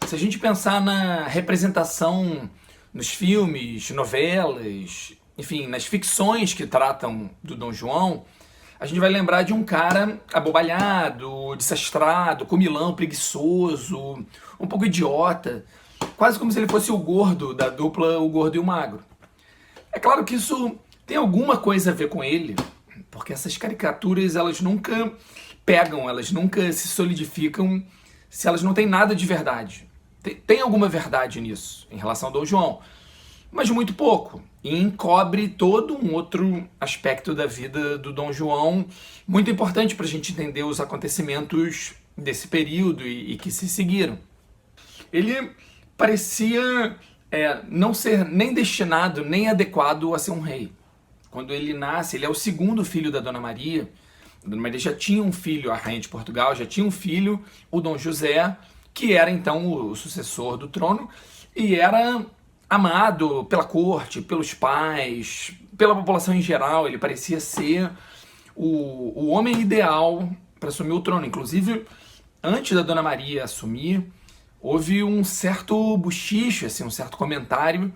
Se a gente pensar na representação nos filmes, novelas, enfim, nas ficções que tratam do Dom João, a gente vai lembrar de um cara abobalhado, desastrado, comilão, preguiçoso, um pouco idiota, quase como se ele fosse o gordo da dupla O Gordo e o Magro. É claro que isso tem alguma coisa a ver com ele, porque essas caricaturas elas nunca pegam, elas nunca se solidificam se elas não têm nada de verdade. Tem alguma verdade nisso, em relação ao Dom João, mas muito pouco. E encobre todo um outro aspecto da vida do Dom João, muito importante para a gente entender os acontecimentos desse período e que se seguiram. Ele parecia não ser nem destinado, nem adequado a ser um rei. Quando ele nasce, ele é o segundo filho da Dona Maria. A Dona Maria já tinha um filho, a rainha de Portugal, já tinha um filho, o Dom José, que era então o sucessor do trono, e era amado pela corte, pelos pais, pela população em geral. Ele parecia ser o homem ideal para assumir o trono. Inclusive, antes da Dona Maria assumir, houve um certo bochicho, assim, um certo comentário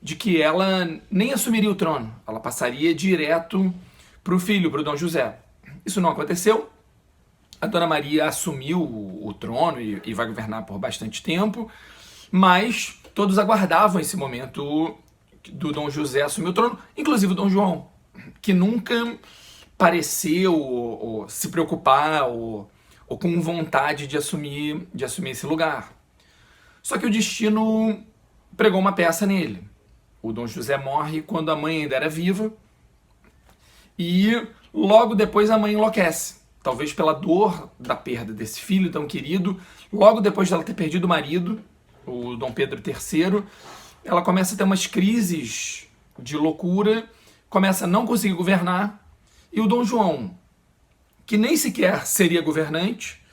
de que ela nem assumiria o trono, ela passaria direto para o filho, para o Dom José. Isso não aconteceu. A Dona Maria assumiu o trono e vai governar por bastante tempo, mas todos aguardavam esse momento do Dom José assumir o trono, inclusive o Dom João, que nunca pareceu ou se preocupar ou com vontade de assumir esse lugar. Só que o destino pregou uma peça nele. O Dom José morre quando a mãe ainda era viva e logo depois a mãe enlouquece. Talvez pela dor da perda desse filho tão querido, logo depois dela ter perdido o marido, o Dom Pedro III, ela começa a ter umas crises de loucura, começa a não conseguir governar, e o Dom João, que nem sequer seria governante,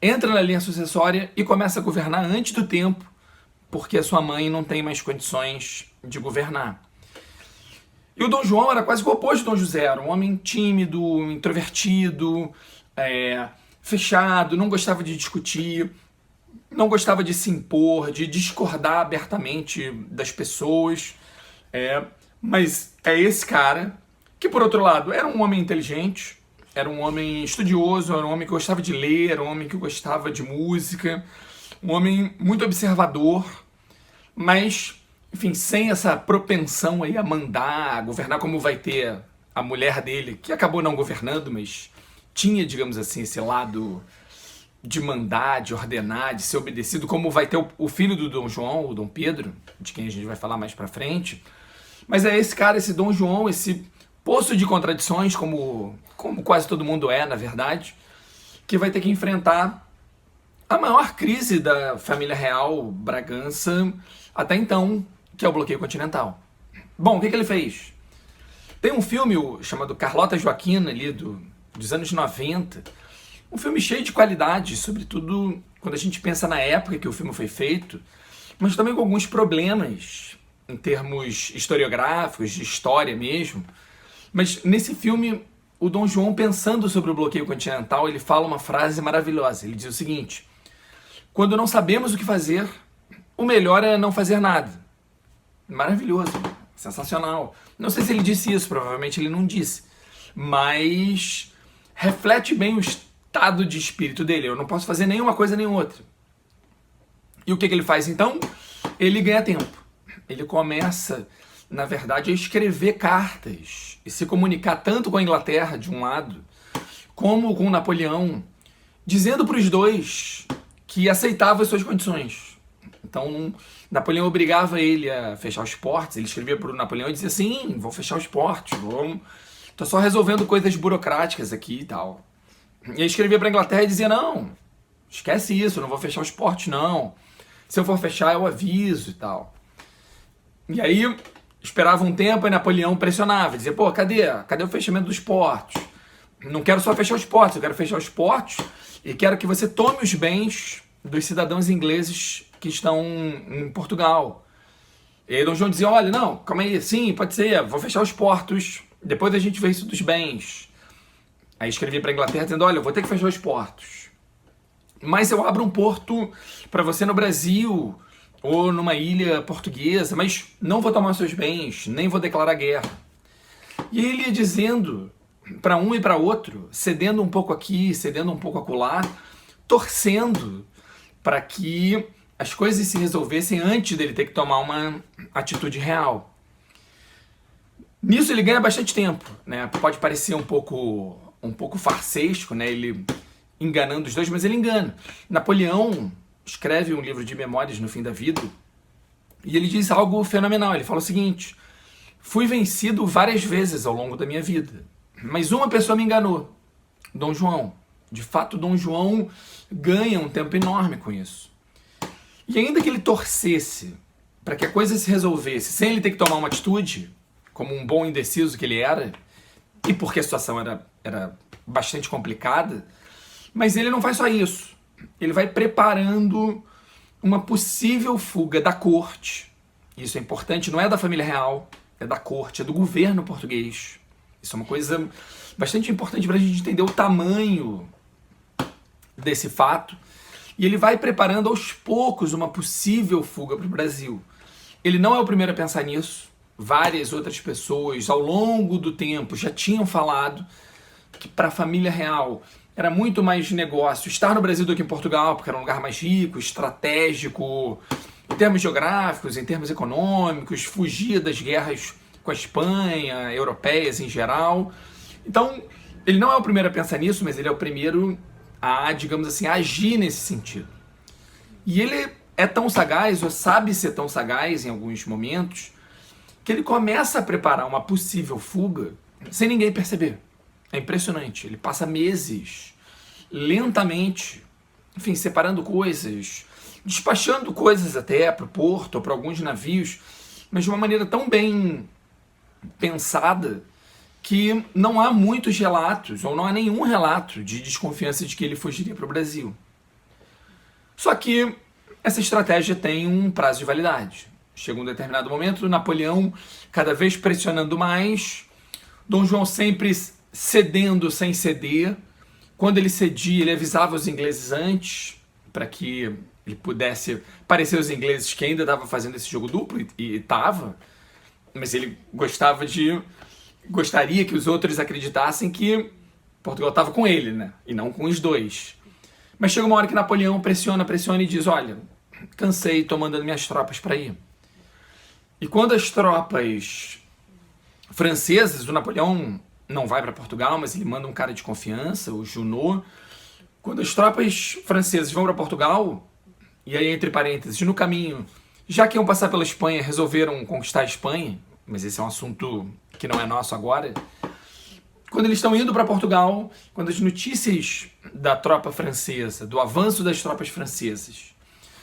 entra na linha sucessória e começa a governar antes do tempo, porque a sua mãe não tem mais condições de governar. E o Dom João era quase o oposto do Dom José, era um homem tímido, introvertido, fechado, não gostava de discutir, não gostava de se impor, de discordar abertamente das pessoas, mas é esse cara que, por outro lado, era um homem inteligente, era um homem estudioso, era um homem que gostava de ler, era um homem que gostava de música, um homem muito observador, mas, enfim, sem essa propensão aí a mandar, a governar, como vai ter a mulher dele, que acabou não governando, mas tinha, digamos assim, esse lado de mandar, de ordenar, de ser obedecido, como vai ter o filho do Dom João, o Dom Pedro, de quem a gente vai falar mais pra frente. Mas é esse cara, esse Dom João, esse poço de contradições, como quase todo mundo é, na verdade, que vai ter que enfrentar a maior crise da família real Bragança até então, que é o bloqueio continental. Bom, o que ele fez? Tem um filme chamado Carlota Joaquina, ali dos anos 90, um filme cheio de qualidade, sobretudo quando a gente pensa na época que o filme foi feito, mas também com alguns problemas em termos historiográficos, de história mesmo. Mas nesse filme, o Dom João, pensando sobre o bloqueio continental, ele fala uma frase maravilhosa. Ele diz o seguinte: quando não sabemos o que fazer, o melhor é não fazer nada. Maravilhoso, sensacional. Não sei se ele disse isso, provavelmente ele não disse, mas reflete bem o estado de espírito dele. Eu não posso fazer nenhuma coisa nem outra. E o que ele faz então? Ele ganha tempo. Ele começa, na verdade, a escrever cartas e se comunicar tanto com a Inglaterra, de um lado, como com Napoleão, dizendo para os dois que aceitava as suas condições. Então, Napoleão obrigava ele a fechar os portos, ele escrevia para o Napoleão e dizia assim: vou fechar os portos, tô só resolvendo coisas burocráticas aqui e tal. E ele escrevia para a Inglaterra e dizia: não, esquece isso, não vou fechar os portos não. Se eu for fechar, eu aviso e tal. E aí, esperava um tempo e Napoleão pressionava, dizia: pô, cadê o fechamento dos portos? Não quero só fechar os portos, eu quero fechar os portos e quero que você tome os bens dos cidadãos ingleses que estão em Portugal. E aí Dom João dizia: olha, não, calma aí, sim, pode ser, vou fechar os portos, depois a gente vê isso dos bens. Aí escrevi para a Inglaterra dizendo: olha, eu vou ter que fechar os portos, mas eu abro um porto para você no Brasil ou numa ilha portuguesa, mas não vou tomar seus bens, nem vou declarar guerra. E ele ia dizendo para um e para outro, cedendo um pouco aqui, cedendo um pouco acolá, torcendo para que as coisas se resolvessem antes dele ter que tomar uma atitude real. Nisso ele ganha bastante tempo, né? Pode parecer um pouco farsesco, né? Ele enganando os dois, mas ele engana. Napoleão escreve um livro de memórias no fim da vida e ele diz algo fenomenal. Ele fala o seguinte: fui vencido várias vezes ao longo da minha vida, mas uma pessoa me enganou, Dom João. De fato, Dom João ganha um tempo enorme com isso. E ainda que ele torcesse para que a coisa se resolvesse sem ele ter que tomar uma atitude, como um bom indeciso que ele era, e porque a situação era bastante complicada, mas ele não faz só isso. Ele vai preparando uma possível fuga da corte. Isso é importante, não é da família real, é da corte, é do governo português. Isso é uma coisa bastante importante para a gente entender o tamanho desse fato. E ele vai preparando aos poucos uma possível fuga para o Brasil. Ele não é o primeiro a pensar nisso. Várias outras pessoas ao longo do tempo já tinham falado que para a família real era muito mais negócio estar no Brasil do que em Portugal, porque era um lugar mais rico, estratégico, em termos geográficos, em termos econômicos, fugir das guerras com a Espanha, europeias em geral. Então, ele não é o primeiro a pensar nisso, mas ele é o primeiro a, digamos assim, agir nesse sentido. E ele é tão sagaz, ou sabe ser tão sagaz em alguns momentos, que ele começa a preparar uma possível fuga sem ninguém perceber. É impressionante. Ele passa meses, lentamente, enfim, separando coisas, despachando coisas até para o porto ou para alguns navios, mas de uma maneira tão bem pensada que não há muitos relatos, ou não há nenhum relato de desconfiança de que ele fugiria para o Brasil. Só que essa estratégia tem um prazo de validade. Chega um determinado momento, Napoleão cada vez pressionando mais, Dom João sempre cedendo sem ceder. Quando ele cedia, ele avisava os ingleses antes, para que ele pudesse parecer aos ingleses que ainda estava fazendo esse jogo duplo, e estava, mas ele gostaria que os outros acreditassem que Portugal estava com ele, né? E não com os dois. Mas chega uma hora que Napoleão pressiona e diz: olha, cansei, estou mandando minhas tropas para ir. E quando as tropas francesas, o Napoleão não vai para Portugal, mas ele manda um cara de confiança, o Junot. Quando as tropas francesas vão para Portugal, e aí entre parênteses, no caminho, já que iam passar pela Espanha, resolveram conquistar a Espanha, mas esse é um assunto que não é nosso agora. Quando eles estão indo para Portugal, quando as notícias da tropa francesa, do avanço das tropas francesas,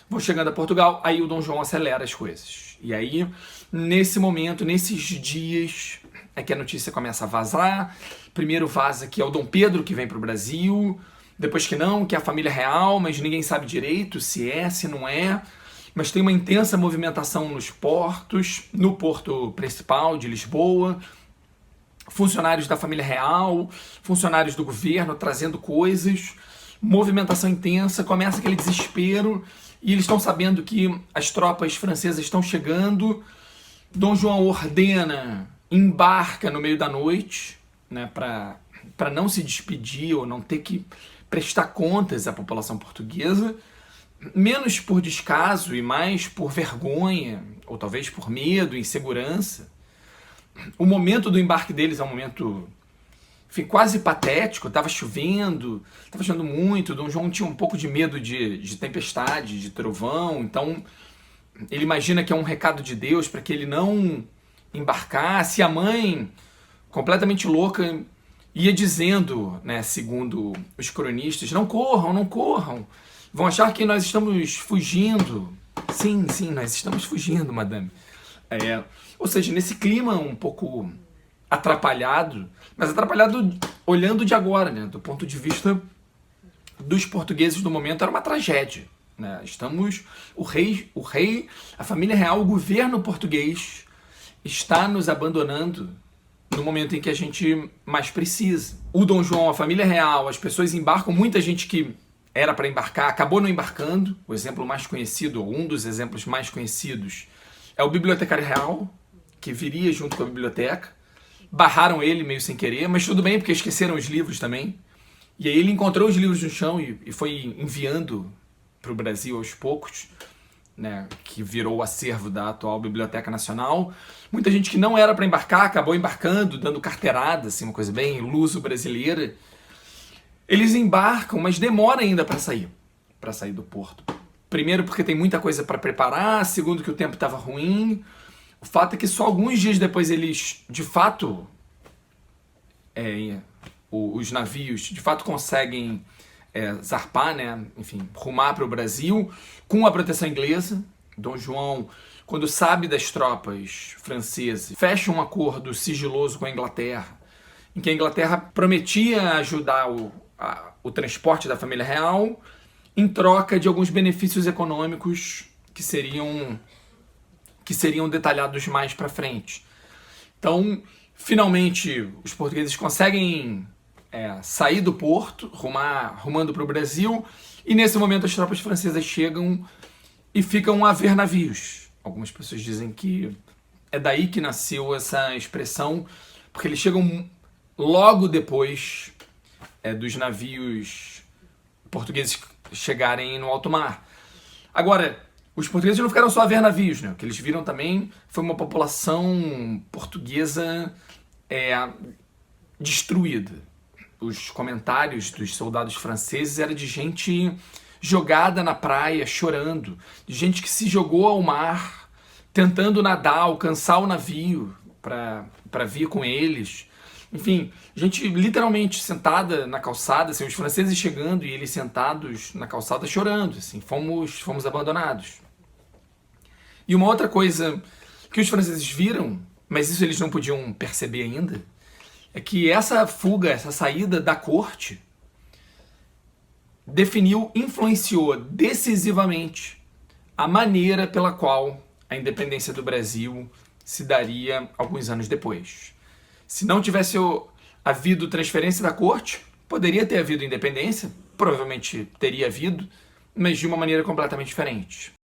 vão chegando a Portugal, aí o Dom João acelera as coisas. E aí, nesse momento, nesses dias, é que a notícia começa a vazar. Primeiro vaza que é o Dom Pedro que vem para o Brasil, depois que não, que é a família real, mas ninguém sabe direito se é, se não é. Mas tem uma intensa movimentação nos portos, no porto principal de Lisboa, funcionários da família real, funcionários do governo trazendo coisas, movimentação intensa, começa aquele desespero, e eles estão sabendo que as tropas francesas estão chegando. Dom João ordena, embarca no meio da noite, né, para não se despedir ou não ter que prestar contas à população portuguesa, menos por descaso e mais por vergonha, ou talvez por medo, insegurança. O momento do embarque deles é um momento, enfim, quase patético. Estava chovendo muito, Dom João tinha um pouco de medo de tempestade, de trovão, então ele imagina que é um recado de Deus para que ele não embarcasse. A mãe, completamente louca, ia dizendo, né, segundo os cronistas: não corram, não corram, vão achar que nós estamos fugindo. Sim, nós estamos fugindo, madame. Ou seja, nesse clima um pouco atrapalhado, mas atrapalhado olhando de agora, né, do ponto de vista dos portugueses do momento, era uma tragédia, né? O rei, a família real, o governo português está nos abandonando no momento em que a gente mais precisa. O Dom João, a família real, as pessoas embarcam, muita gente que era para embarcar, acabou não embarcando. O exemplo mais conhecido, ou um dos exemplos mais conhecidos, é o bibliotecário real, que viria junto com a biblioteca. Barraram ele meio sem querer, mas tudo bem, porque esqueceram os livros também. E aí ele encontrou os livros no chão e foi enviando para o Brasil aos poucos, né, que virou o acervo da atual Biblioteca Nacional. Muita gente que não era para embarcar, acabou embarcando, dando carteirada, assim, uma coisa bem luso-brasileira. Eles embarcam, mas demora ainda para sair do porto. Primeiro porque tem muita coisa para preparar, segundo que o tempo estava ruim. O fato é que só alguns dias depois eles, de fato, os navios, de fato conseguem zarpar, né? Enfim, rumar para o Brasil com a proteção inglesa. Dom João, quando sabe das tropas francesas, fecha um acordo sigiloso com a Inglaterra, em que a Inglaterra prometia ajudar o transporte da família real em troca de alguns benefícios econômicos que seriam detalhados mais para frente. Então, finalmente, os portugueses conseguem sair do porto, rumando para o Brasil, e nesse momento as tropas francesas chegam e ficam a ver navios. Algumas pessoas dizem que é daí que nasceu essa expressão, porque eles chegam logo depois dos navios portugueses chegarem no alto mar. Agora, os portugueses não ficaram só a ver navios, né? O que eles viram também foi uma população portuguesa destruída. Os comentários dos soldados franceses eram de gente jogada na praia, chorando, de gente que se jogou ao mar, tentando nadar, alcançar o navio para vir com eles. Enfim, gente literalmente sentada na calçada, assim, os franceses chegando e eles sentados na calçada chorando, assim, fomos abandonados. E uma outra coisa que os franceses viram, mas isso eles não podiam perceber ainda, é que essa fuga, essa saída da corte influenciou decisivamente a maneira pela qual a independência do Brasil se daria alguns anos depois. Se não tivesse havido transferência da corte, poderia ter havido independência, provavelmente teria havido, mas de uma maneira completamente diferente.